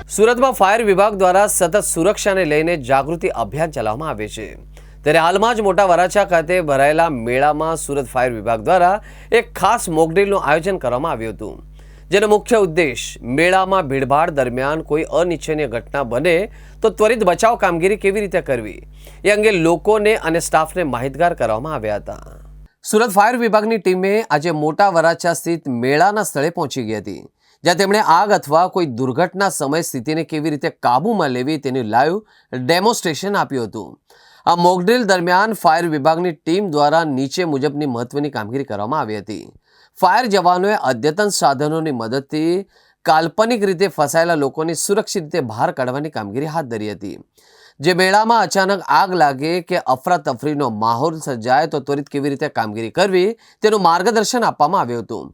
સુરતમાં ફાયર વિભાગ દ્વારા સતત સુરક્ષાને લઈને જાગૃતિ અભિયાન ચલાવવામાં આવે છે। ત્યારે હાલમાં જ મોટા વરાછા ખાતે ભરાયેલા મેળામાં સુરત ફાયર વિભાગ દ્વારા એક ખાસ મોકડ્રીલનું આયોજન કરવામાં આવ્યું હતું, જેનો મુખ્ય ઉદ્દેશ મેળામાં ભીડભાડ દરમિયાન કોઈ અનિચ્છનીય ઘટના બને તો ત્વરિત બચાવ કામગીરી કેવી રીતે કરવી એ અંગે લોકોને અને સ્ટાફને માહિતગાર કરવામાં આવ્યા હતા। સુરત ફાયર વિભાગની ટીમે આજે મોટા વરાછા સ્થિત મેળાના સ્થળે પહોંચી ગઈ હતી, જ્યાં તેમણે આગ અથવા કોઈ દુર્ઘટના સમય સ્થિતિને કેવી રીતે કાબૂમાં લેવી તેની લાઈવ ડેમોન્સ્ટ્રેશન આપ્યું હતું। આ મોકડ્રીલ દરમિયાન ફાયર વિભાગની ટીમ દ્વારા નીચે મુજબની મહત્વની કામગીરી કરવામાં આવી હતી। ફાયર જવાનોએ અદ્યતન સાધનોની મદદથી કાલ્પનિક રીતે ફસાયેલા લોકોને સુરક્ષિત રીતે બહાર કાઢવાની કામગીરી હાથ ધરી હતી। જે મેળામાં અચાનક આગ લાગે કે અફરાતફરીનો માહોલ સર્જાય તો ત્વરિત કેવી રીતે કામગીરી કરવી તેનું માર્ગદર્શન આપવામાં આવ્યું હતું।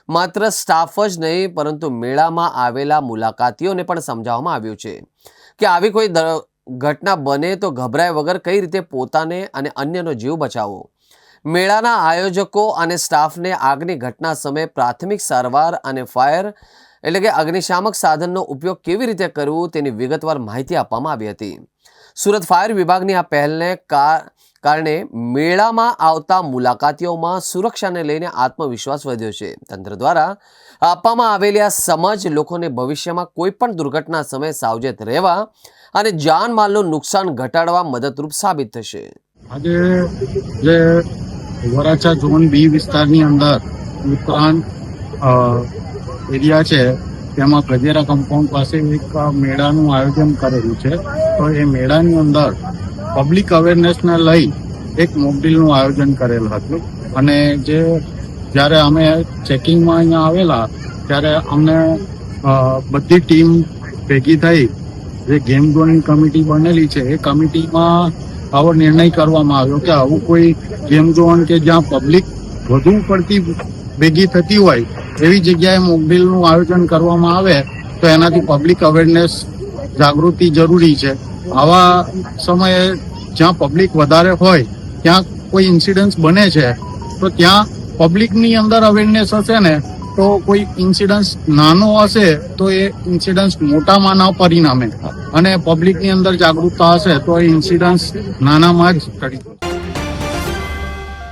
માત્ર સ્ટાફ જ નહીં પરંતુ મેળામાં આવેલા મુલાકાતીઓને પણ સમજાવવામાં આવ્યું છે કે આવી કોઈ ઘટના બને તો ગભરાય વગર કઈ રીતે પોતાને અને અન્યનો જીવ બચાવવો। મેળાના આયોજકો અને સ્ટાફને આગની ઘટના સમયે પ્રાથમિક સારવાર અને ફાયર એટલે કે અગ્નિશામક સાધનનો ઉપયોગ કેવી રીતે કરવું તેની વિગતવાર માહિતી આપવામાં આવી હતી। સુરત ફાયર વિભાગની આ પહેલને કારણે મેળામાં આવતા મુલાકાતીઓમાં સુરક્ષાને લઈને આત્મવિશ્વાસ વધ્યો છે। તંત્ર દ્વારા આપવામાં આવેલી આ સમજ લોકોને ભવિષ્યમાં કોઈ પણ દુર્ઘટના સમયે સાવચેત રહેવા અને જાનમાલનું નુકસાન ઘટાડવા મદદરૂપ સાબિત થશે। આજે જે વરાછા ઝોન બી વિસ્તારની અંદર ઉત્તરાયણ એરિયા છે તેમાં ગજેરા કમ્પાઉન્ડ પાસે એક મેળાનું આયોજન કરેલું છે। તો એ મેળાની અંદર પબ્લિક અવેરનેસને લઈ એક મોકડ્રીલનું આયોજન કરેલ હતું અને જ્યારે અમે ચેકિંગમાં અહીંયા આવેલા ત્યારે અમને બધી ટીમ ભેગી થઈ જે ગેમ ઝોનની કમિટી બનેલી છે એ કમિટીમાં આવો નિર્ણય કરવામાં આવ્યો કે આવું કોઈ ગેમ ઝોન કે જ્યાં પબ્લિક વધુ પડતી ભેગી થતી હોય એવી જગ્યાએ મોકડ્રીલનું આયોજન કરવામાં આવે તો એનાથી પબ્લિક અવેરનેસ જાગૃતિ જરૂરી છે। આવા સમયે જ્યાં પબ્લિક વધારે હોય ત્યાં કોઈ ઇન્સિડન્સ બને છે તો ત્યાં પબ્લિકની અંદર અવેરનેસ હશે ને તો કોઈ ઇન્સિડન્સ નાનો હશે તો એ ઇન્સિડન્સ મોટામાં ના પરિણામે અને પબ્લિકની અંદર જાગૃતતા હશે તો એ ઇન્સિડન્સ નાનામાં જ કરી